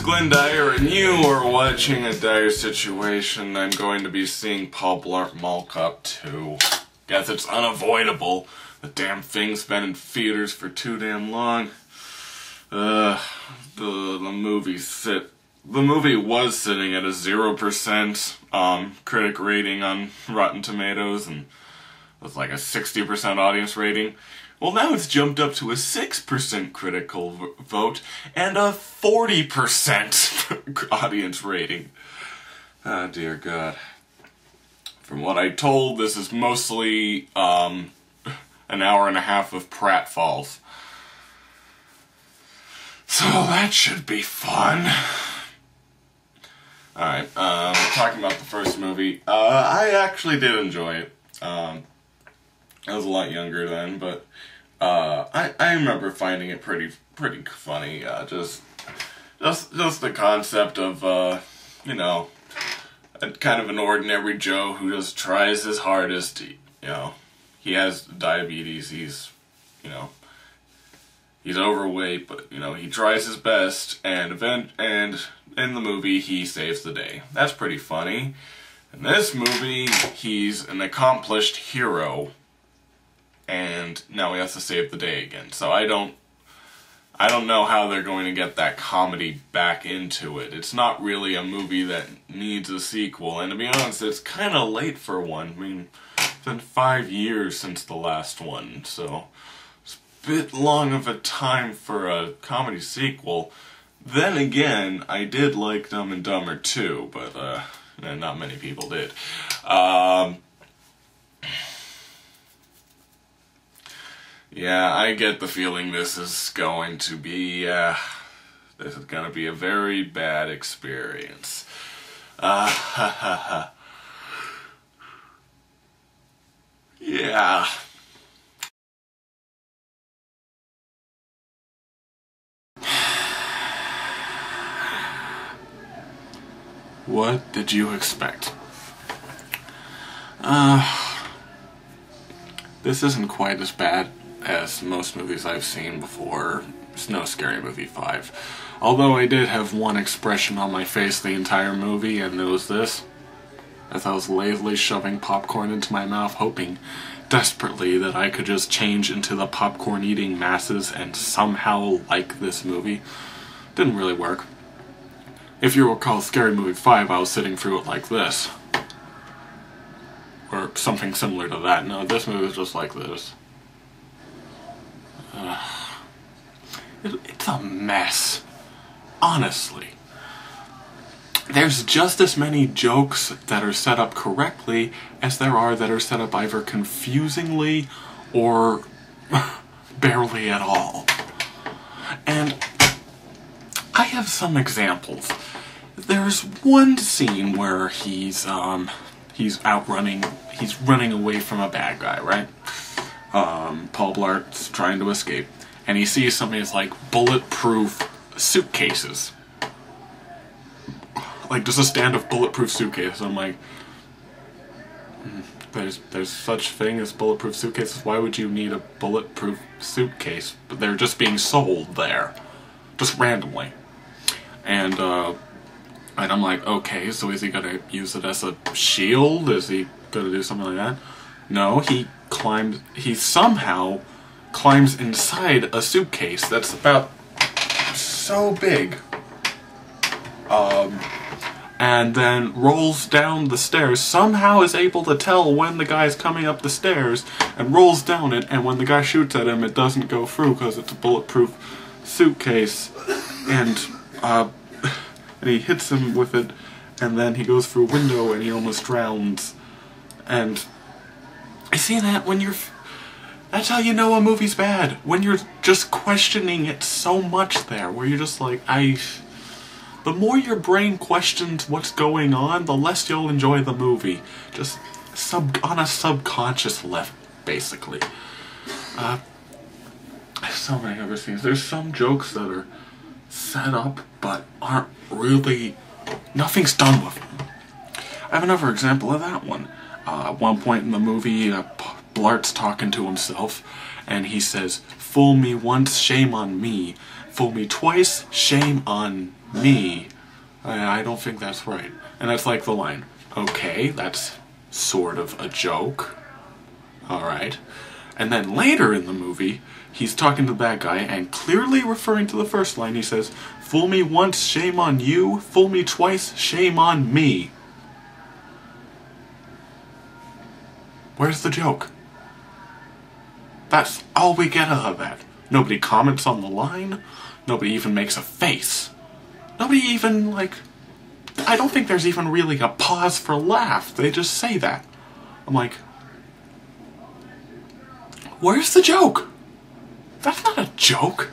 Glenn Dyer, and you are watching a Dyer-Situation. I'm going to be seeing Paul Blart Mall Cop 2. Guess it's unavoidable. The damn thing's been in theaters for too damn long. The movie was sitting at a 0% critic rating on Rotten Tomatoes, and with like a 60% audience rating. Well, now it's jumped up to a 6% critical vote and a 40% audience rating. Ah, dear God. From what I told, this is mostly an hour and a half of pratfalls. So that should be fun. Alright, talking about the first movie, I actually did enjoy it. I was a lot younger then, but I remember finding it pretty funny. Just the concept of you know, kind of an ordinary Joe who just tries his hardest. He has diabetes. He's overweight, but he tries his best, and in the movie he saves the day. That's pretty funny. In this movie, he's an accomplished hero, and now he has to save the day again. So I don't know how they're going to get that comedy back into it. It's not really a movie that needs a sequel, and to be honest, it's kind of late for one. I mean, it's been 5 years since the last one, so it's a bit long of a time for a comedy sequel. Then again, I did like Dumb and Dumber 2, but not many people did. Yeah, I get the feeling this is going to be a very bad experience. Yeah. What did you expect? This isn't quite as bad as most movies I've seen before. It's no Scary Movie 5. Although I did have one expression on my face the entire movie, and it was this. As I was lazily shoving popcorn into my mouth, hoping desperately that I could just change into the popcorn-eating masses and somehow like this movie. Didn't really work. If you recall Scary Movie 5, I was sitting through it like this. Or something similar to that. No, this movie is just like this. It's a mess. Honestly. There's just as many jokes that are set up correctly as there are that are set up either confusingly or barely at all. And I have some examples. There's one scene where he's running away from a bad guy, right? Paul Blart's trying to escape, and he sees somebody's like bulletproof suitcases. Like just a stand of bulletproof suitcases. I'm like, there's such thing as bulletproof suitcases. Why would you need a bulletproof suitcase? But they're just being sold there, just randomly. And I'm like, okay, so is he gonna use it as a shield? Is he gonna do something like that? No, he somehow climbs inside a suitcase that's about so big. And then rolls down the stairs, somehow is able to tell when the guy's coming up the stairs, and rolls down it, and when the guy shoots at him, it doesn't go through because it's a bulletproof suitcase. And he hits him with it, and then he goes through a window and he almost drowns. And I see that when that's how you know a movie's bad. When you're just questioning it so much there, where you're just like, the more your brain questions what's going on, the less you'll enjoy the movie. Just on a subconscious level, basically. So many other scenes. There's some jokes that are set up, but aren't really, nothing's done with them. I have another example of that one. At one point in the movie, Blart's talking to himself, and he says, "Fool me once, shame on me. Fool me twice, shame on me. I don't think that's right. And that's like the line. Okay, that's sort of a joke. Alright. And then later in the movie, he's talking to the bad guy and clearly referring to the first line. He says, "Fool me once, shame on you. Fool me twice, shame on me." Where's the joke? That's all we get out of that. Nobody comments on the line. Nobody even makes a face. Nobody even, like... I don't think there's even really a pause for laugh. They just say that. I'm like... Where's the joke? That's not a joke.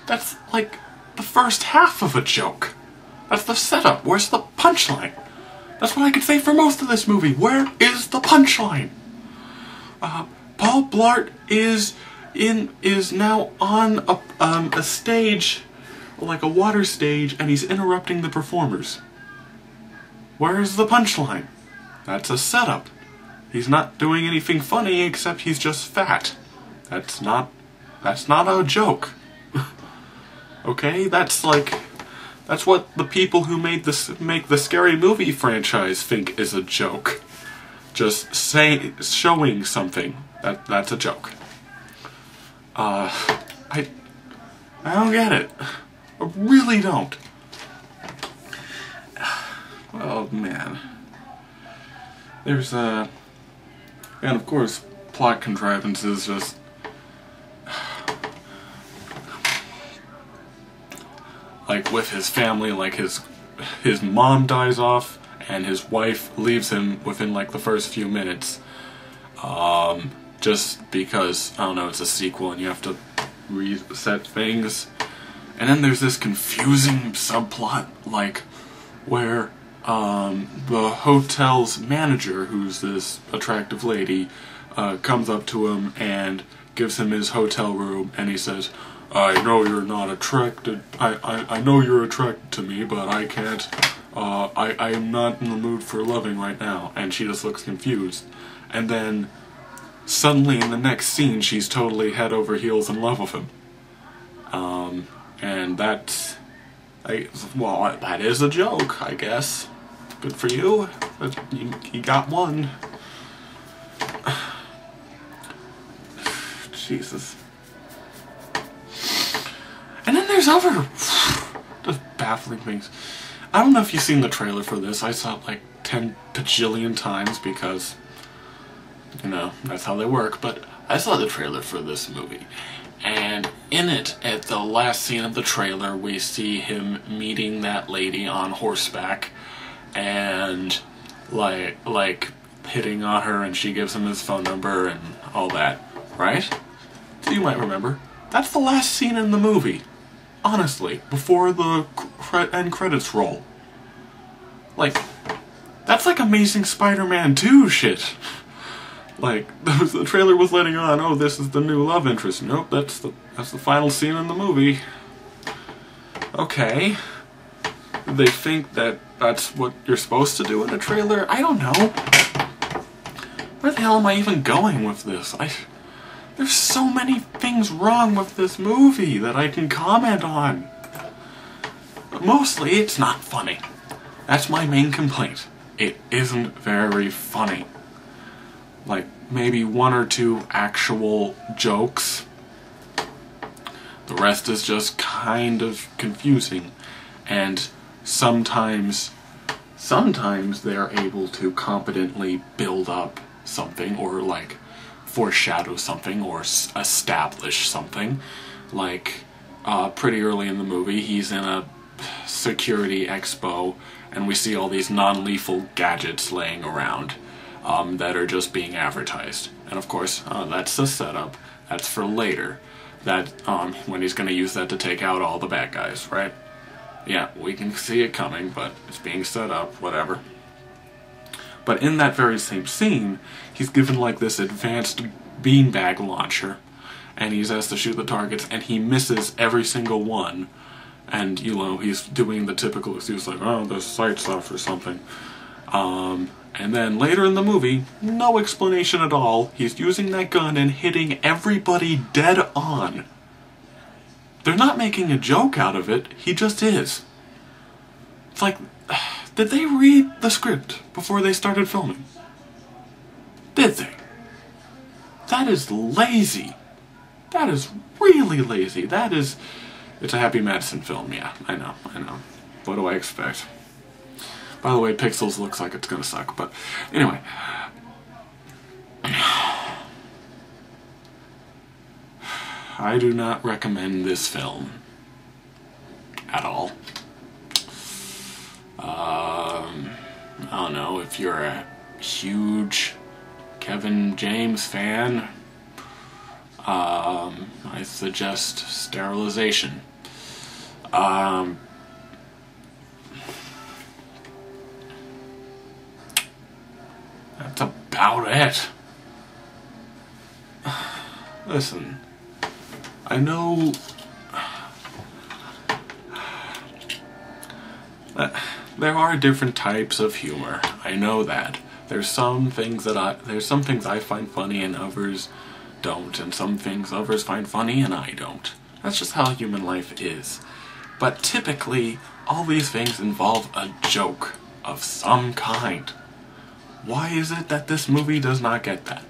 That's, like, the first half of a joke. That's the setup. Where's the punchline? That's what I could say for most of this movie. Where is the punchline? Paul Blart is now on a stage, like a water stage, and he's interrupting the performers. Where's the punchline? That's a setup. He's not doing anything funny except he's just fat. That's not a joke. Okay, that's what the people who make the Scary Movie franchise think is a joke. Just showing something. That's a joke. I don't get it. I really don't. Oh man. There's and of course, plot contrivances just... like with his family, like his mom dies off, and his wife leaves him within like the first few minutes. Just because, I don't know, it's a sequel and you have to reset things. And then there's this confusing subplot, like, where the hotel's manager, who's this attractive lady, comes up to him and gives him his hotel room, and he says, "I know you're not attracted, I know you're attracted to me, but I can't, I am not in the mood for loving right now." And she just looks confused. And then, suddenly in the next scene, she's totally head over heels in love with him. And that's... well, that is a joke, I guess. Good for you. You got one. Jesus. And then there's other just baffling things. I don't know if you've seen the trailer for this. I saw it like 10 bajillion times because, you know, that's how they work. But I saw the trailer for this movie. And in it, at the last scene of the trailer, we see him meeting that lady on horseback and like hitting on her, and she gives him his phone number and all that, right? So you might remember. That's the last scene in the movie. Honestly, before the end credits roll. Like, that's like Amazing Spider-Man 2 shit. Like, the trailer was letting on, oh, this is the new love interest. Nope, that's the final scene in the movie. Okay. They think that that's what you're supposed to do in a trailer? I don't know. Where the hell am I even going with this? There's so many things wrong with this movie that I can comment on. But mostly, it's not funny. That's my main complaint. It isn't very funny. Like, maybe one or two actual jokes. The rest is just kind of confusing. And sometimes they're able to competently build up something, or like foreshadow something, or establish something. Like, pretty early in the movie, he's in a security expo, and we see all these non-lethal gadgets laying around that are just being advertised. And of course, that's the setup. That's for later. That when he's going to use that to take out all the bad guys, right? Yeah, we can see it coming, but it's being set up, whatever. But in that very same scene, he's given like this advanced beanbag launcher, and he's asked to shoot the targets, and he misses every single one. And, you know, he's doing the typical excuse like, oh, the sight's off or something. And then later in the movie, no explanation at all, he's using that gun and hitting everybody dead on. They're not making a joke out of it, he just is. It's like, did they read the script before they started filming? Did they? That is lazy. That is really lazy. That is... It's a Happy Madison film, yeah. I know. What do I expect? By the way, Pixels looks like it's gonna suck, but anyway. I do not recommend this film at all. I don't know, if you're a huge Kevin James fan, I suggest sterilization. That's about it. Listen, I know there are different types of humor. I know that. There's some things I find funny and others don't, and some things others find funny and I don't. That's just how human life is. But typically, all these things involve a joke of some kind. Why is it that this movie does not get that?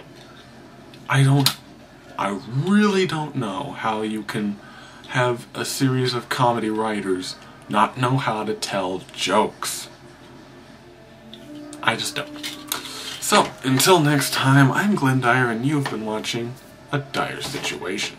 I really don't know how you can have a series of comedy writers not know how to tell jokes. I just don't. So, until next time, I'm Glenn Dyer and you've been watching A Dire Situation.